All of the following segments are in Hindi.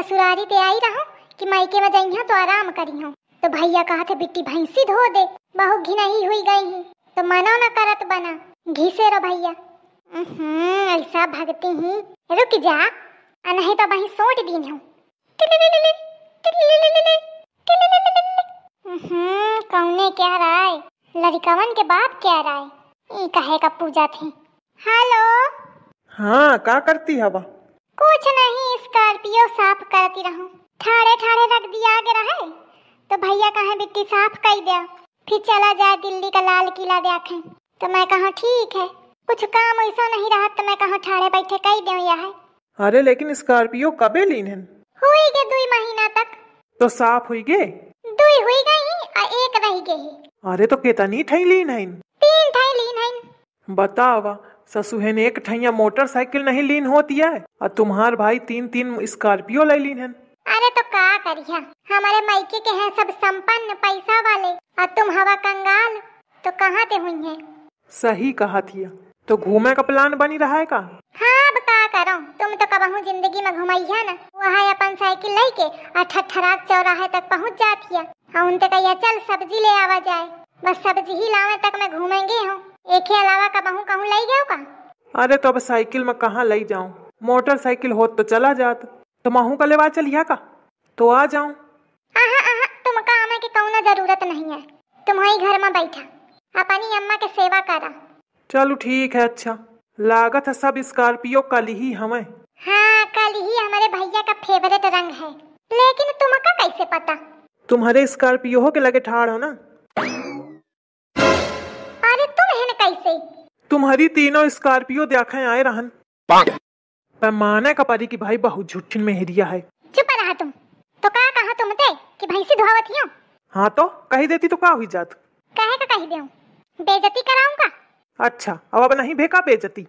ससुरारी ते आई रहूं कि मायके में जइहा तो आराम करिहा। तो भैया कहा थे बिट्टी भैंसी धो दे, बहु घिनही हुई गई ही तो मनो न करत बना घिसे रो भैया। ऐसा भगती ही रुक जा, नहीं तो वही सोट दिन हूँ। कौने क्या राय लड़िकवन के बाप क्या राय ई कहे का पूजा थी। हेलो हाँ, का करती हवा? कुछ नहीं, स्कॉर्पियो साफ करती रहूं। ठाड़े ठाड़े रख दिया आगे रहे तो भैया कहे बिट्टी साफ कर दे, फिर चला जाए दिल्ली का लाल किला देखे। तो मैं कहा ठीक है, कुछ काम ऐसा नहीं रहा तो मैं कहा ठाड़े बैठे कह दे यह। अरे लेकिन स्कॉर्पियो कबे लीन है? हुई गे 2 महीना तक। तो साफ हुई गे? 2 हुई गई और 1 रह गई। अरे तो कितनी ठई लीन है? 3 ठई लीन है। बतावा, ससुहन एक ठैया मोटरसाइकिल नहीं लीन होती है और तुम्हार भाई 3 स्कॉर्पियो ले लीन है। अरे तो का करिया, हमारे मायके के हैं सब संपन्न पैसा वाले और तुम हवा कंगाल, तो कहाँ ते हुई है? सही कहा थिया। तो घूमे का प्लान बनी रहा है का? हाँ, अब का करो, तुम तो कबहू जिंदगी में घुमाइया ना। वहाँ अपन साइकिल लेके और ठठराक चौराहे तक पहुँच जाती है और उनसे कहिया चल सब्जी ले आवा जाए। बस सब्जी ही लावे तक मैं घूमेंगे हूँ, एक ही अलावा कबहू कहूँ ले गए का? अरे तो अब साइकिल में कहाँ ले जाऊं, मोटरसाइकिल हो तो चला जात। तो महू का लेवा चलिया का तो आ जाऊं। तुम काम की कौनो जरूरत नहीं है, तुम्हारी घर में बैठा अपनी अम्मा के सेवा करा। चलो ठीक है। अच्छा लागत है सब स्कॉर्पियो कल ही हमें। हाँ, कल ही हमारे भैया का फेवरेट रंग है, लेकिन तुमका कैसे पता? तुम्हारे स्कॉर्पियो के लगे ठाड़ हो ना। अरे तुम है न कैसे? तुम्हारी तीनों स्कॉर्पियो देखे आए रहन। पैमाने का परी की भाई बहुत झूठिन में हिरिया है। चुप रहा तुम। तो का कहा तुम ते कि भैंसी धोवत हियो? हाँ तो कही देती तो का हुई जात? कहे का कही देऊं, बेइज्जती कराऊंगा। अच्छा अब नहीं भेका बेइज्जती?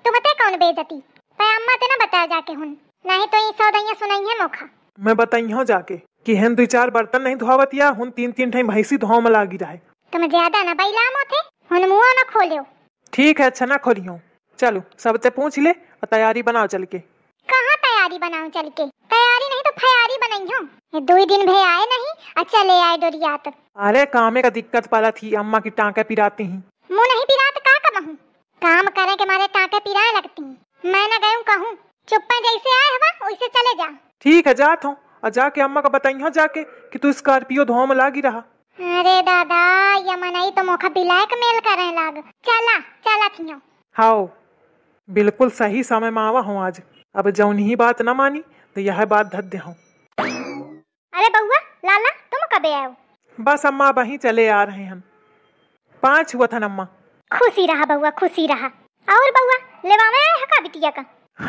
तुम ते कौन बेइज्जती? पे अम्मा ते ना बता जाके हुन, नहीं तो ये सौदैया सुनाई है मोखा। मैं बताई हो जाके कि हेन 2-4 बर्तन नहीं धोवत या हुन 3 ठे भैंसी धोव में लागी रहे। तुम ज्यादा ना बैलाम होते, हुन मुंह ना खोलियो। ठीक है, अच्छा ना खोलियो। चलो सबसे पूछ ले और तैयारी बनाओ चल के। कहाँ तैयारी बनाऊं चल के? तैयारी नहीं तो फयारी बनाई हो। ये 2 दिन भे आए नहीं और चले आए डोरियात। अरे कामे का दिक्कत पाला थी, अम्मा की टाँके पिराती ही। मुँह नहीं पिरात का कबहू, काम करे के मारे टाँके पिराए लगती। मैं न गयूं कहूँ, चुप्पा जैसे आए हवा वैसे चले जा। ठीक है जात हूँ और जाके अम्मा का बताई हो जाके कि तू स्कॉर्पियो धोव में लागी रहा। अरे दादा, यमनाई तो मोखा बिलायक मेल करे लाग। चला चला थियो। हाओ बिल्कुल सही समय में आवा हूँ आज। अब जौन ही बात न मानी तो यह बात धद दे हूँ। अरे बउआ लाला, तुम कबे आयो? बस अम्मा वहीं चले आ रहे हैं। 5 हुआ था अम्मा। खुशी रहा बउआ, खुशी रहा। और बउआ लेवा में आए का बिटिया का?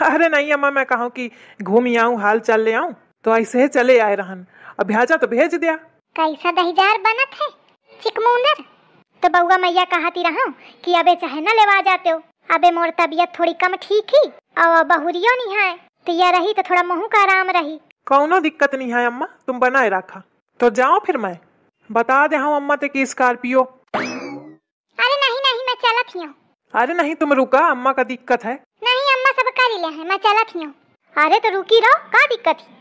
अरे नहीं अम्मा, मैं कहूँ कि घूम आऊँ, हाल चल ले आऊँ, तो ऐसे ही चले आए रहन। अब भेजा तो भेज दिया। कैसा दहीजार बनत है चिकमुंदर। तो बउआ मैया कहती रहा कि अबे चाहे न लेवा जाते हो, अबे मोर तबीयत थोड़ी कम ठीक ही और बहुरियो नहीं है, तो यह रही तो थोड़ा मुँह का आराम रही। कौनो दिक्कत नहीं है अम्मा, तुम बनाए रखा। तो जाओ फिर मैं बता दे हूँ अम्मा ते की स्कॉर्पियो। अरे नहीं नहीं, मैं चलत हियो। अरे नहीं तुम रुका, अम्मा का दिक्कत है। नहीं अम्मा सब कर ले है, मैं चलत हियो। अरे तो रुकी रहो, का दिक्कत है?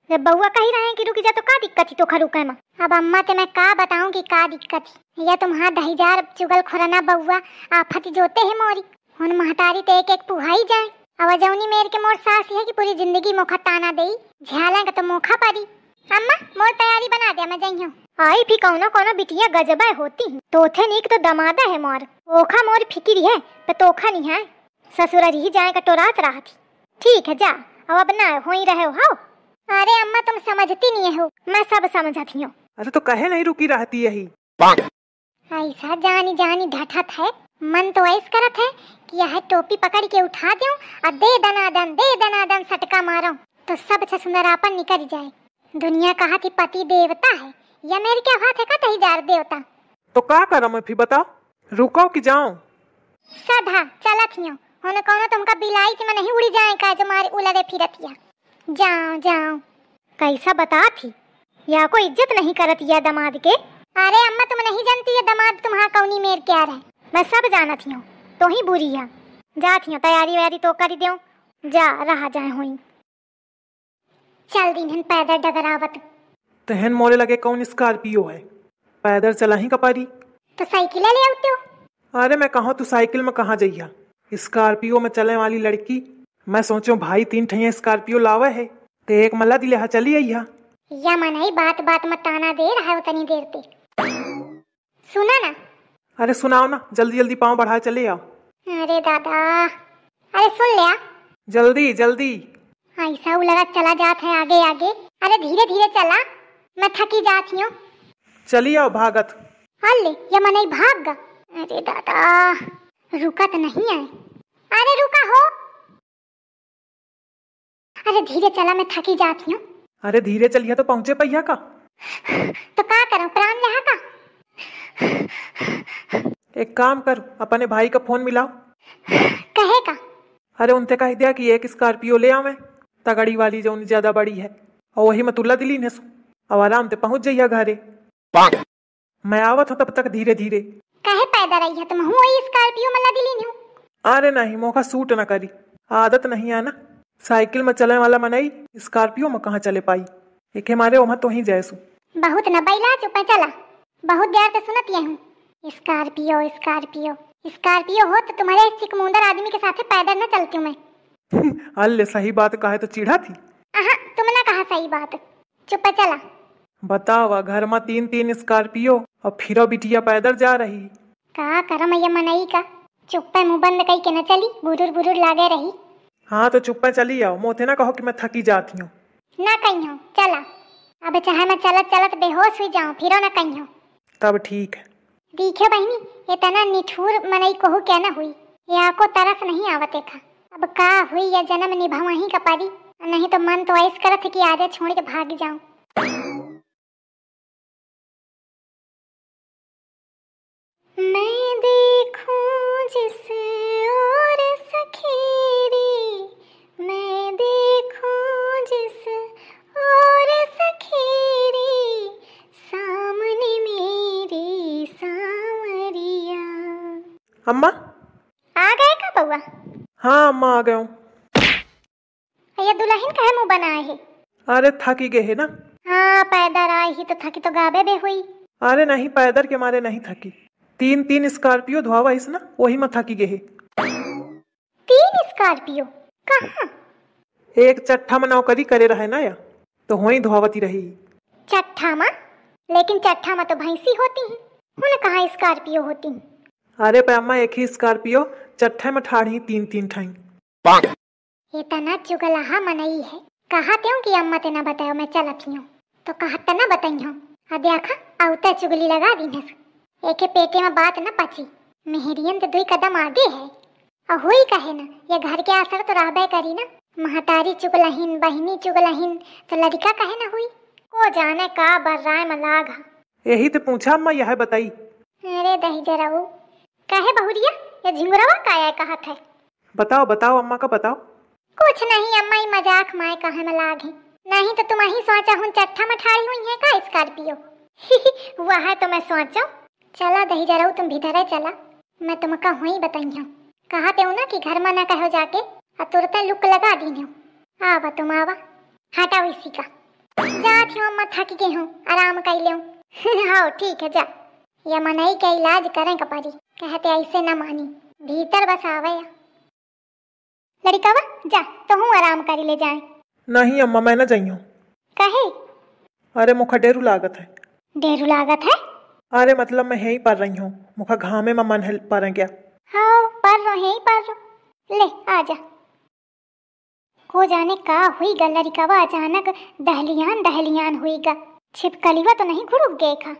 जब बउआ कही रहे हैं कि रुकी जा तो का दिक्कत ही तो खरुके में। अब अम्मा ते मैं का बताऊं कि का दिक्कत है? या तुम्हारा दहीजार चुगल खुराना बउआ आफत जोते है मोरी। हुन महतारी ते एक पुहाई जाए। अब जौनी मेर के मोर सास है कि पूरी जिंदगी मोखा ताना देई, झ्याला का तो मोखा परी। अम्मा मोर तैयारी बना दे, मैं जइयो। आई भी कौनो कौनो बिटिया गजबा होती है, तोथे नीक तो दमादा है मोर। ओखा मोर फिकिर है पे तोखा नहीं है, ससुरारी ही जाए का टोरात रहा थी। ठीक है जा, अब ना हो ही रहे हो। अरे अम्मा तुम समझती नहीं हो, मैं सब समझती हूँ। अरे तो कहे नहीं रुकी रहती यही। ऐसा जानी जानी ढठत है, मन तो ऐस करत है कि यह टोपी पकड़ के उठा दूं और दे दनादन सटका मारूं तो सब सुंदरापन निकल जाए। दुनिया कहा थी पति देवता है, या मेरे क्या हाथ है का दहीजार देवता। तो का करो मैं फिर बताओ, रुको कि जाऊं? सधा चलत हियो, होने कौनो तुमका बिलाई में नहीं उड़ी जाए का जो मारे उलरे फिरतिया। जाओ जाओ। कैसा बता थी, या कोई इज्जत नहीं करती है दमाद के। अरे अम्मा तुम नहीं जानती है दमाद तुम्हारा कौनी मेर क्या रहे, मैं सब जानती हूँ। तो ही बुरी है, जाती हूँ तैयारी वैयारी तो कर दो, जा रहा जाए हुई। चल दिन पैदल डगरावत। तहन मोरे लगे कौन स्कॉर्पियो है, पैदल चला ही कपारी। तो साइकिल ले आते हो। अरे मैं कहूँ तू साइकिल में कहाँ जइया, स्कॉर्पियो में चलने वाली लड़की। मैं सोचो भाई 3 ठैया स्कॉर्पियो लावे है तो एक मल्ला दिले हा चली अइहा। या मनाई बात बात में ताना दे रहा है उतनी देर पे। सुना ना। अरे सुनाओ ना, जल्दी जल्दी पाँव बढ़ा चले आओ। अरे दादा, अरे सुन लिया जल्दी जल्दी। ऐसा लगा चला जात है आगे आगे। अरे धीरे धीरे चला, मैं थकी जाती हूँ। चली आओ भागत। अल्ले या मनाई भाग गा। अरे दादा रुका तो नहीं आए। अरे रुका हो। अरे धीरे चला, मैं थकी जाती हूँ। अरे धीरे चलिए तो पहुँचे पहिया का। तो क्या करूँ, प्राण लहा का। एक काम कर, अपने भाई का फोन मिलाओ। कहे का। अरे उनसे कह दिया कि एक स्कॉर्पियो ले आवे तगड़ी वाली जो ज्यादा बड़ी है, और वही में तुल्ला दिली ने अब आराम से पहुंच जाइया घरे। मैं आवत हूँ तब तक धीरे धीरे। कहे पैदा रही है तुम हूँ वही स्कॉर्पियो में लदी ली हूँ। अरे नहीं, मौका सूट न करी, आदत नहीं है ना। साइकिल में चलने वाला मनई स्कॉर्पियो में कहाँ चले पाई। एक हमारे वहाँ तो ही जैसू बहुत न बैला चुप है चला। बहुत देर से सुनती हूँ स्कॉर्पियो स्कॉर्पियो स्कॉर्पियो हो तो तुम्हारे चिकमुंदर आदमी के साथ पैदल न चलती हूँ मैं। अल्ले सही बात कहे तो चिढ़ा थी। तुमने कहा सही बात, चुप है चला। बतावा घर में 3 स्कॉर्पियो और फिरो बिटिया पैदल जा रही। का करम ये मनई का, चुप है मुंह बंद कई के न चली, बुरुर बुरुर लागे रही। हाँ तो चुप चली आओ, मोते ना कहो कि मैं थकी जाती हूँ। ना कहीं हो चला, अब चाहे मैं चलत चलत बेहोश हुई जाऊँ फिरो ना कहीं हो। तब ठीक है। दिखे बहनी इतना निठुर मनई कहू क्या न हुई, या को तरस नहीं आवते था। अब का हुई या जन्म निभावा ही कपारी, नहीं तो मन तो ऐस करत कि आजे छोड़ के भाग जाऊं। मैं देखूं जिस और सखेरी, मैं देखूं जिस और सखेरी, सामने मेरी सांवरिया। अम्मा आ गए का बउआ। हाँ अम्मा आ गए हूँ। ये दुल्हन कहे मुँह बनाए है। अरे थकी गए है ना। हाँ पैदल आई ही तो थकी तो गाबे बे हुई। अरे नहीं, पैदल के मारे नहीं थकी, 3 स्कॉर्पियो धोवा इस ना, वही में थकी गए है। 3 स्कॉर्पियो कहाँ। एक चट्ठा में नौकरी करे रहे ना या, तो वही धोवती रही। चट्ठा में? लेकिन चट्ठा में तो भैंसी होती है, उन्हें कहाँ स्कॉर्पियो होती है। अरे पे अम्मा एक ही स्कॉर्पियो चट्ठे में ठाड़ी 3 ठाई। इतना चुगलाहा मनई है, कहा त्यों कि अम्मा ते ना बताओ मैं चलती हूँ, तो कहा तना बताई हूँ। अब देखा औता चुगली लगा दी नस, एक पेटे में बात न पची। मेहरियन तो 2 कदम आगे है, और हुई कहे ना ये घर के असर तो रहबे करी ना। महतारी चुगलहीन बहनी चुगलहीन तो लड़का कहे ना हुई, को जाने का बर्राय मलाग। यही तो पूछा अम्मा, यह बताई। अरे दही जरा वो कहे बहुरिया ये झिंगुरवा काया कहत है। बताओ बताओ अम्मा का बताओ। कुछ नहीं अम्मा ही मजाक माए कहे में लाग है, नहीं तो तुम ही सोचा हूँ चट्ठा में ठाड़ी हुई है का स्कॉर्पियो। वह तो मैं सोचो। चला दही जरा तुम भीतर है चला, मैं तुमका हुई बताई हूँ। कहा ते ना कि घर में ना कहो जाके, और तुरंत लुक लगा दी हूँ। आवा तुम आवा, हटाओ इसी का। जाती हूँ अम्मा थक गई हूँ, आराम कर ले। हाँ ठीक है जा, या मनई का इलाज करें कपारी, कहते ऐसे न मानी, भीतर बस आवे। लड़कावा जा तो हूँ आराम करी ले जाए। नहीं अम्मा मैं न जाइयो। कहे? अरे मुखा डेरू लागत है। डेरू लागत है? अरे मतलब मैं यहीं पर रही हूँ, मुखा घामे में मन है पर क्या। हाँ पर रहो यहीं पर रहो, ले आजा। को जाने का हुई गा लड़कावा, अचानक दहलियान दहलियान हुई गा, छिपकलीवा तो नहीं घुड़क गए खा।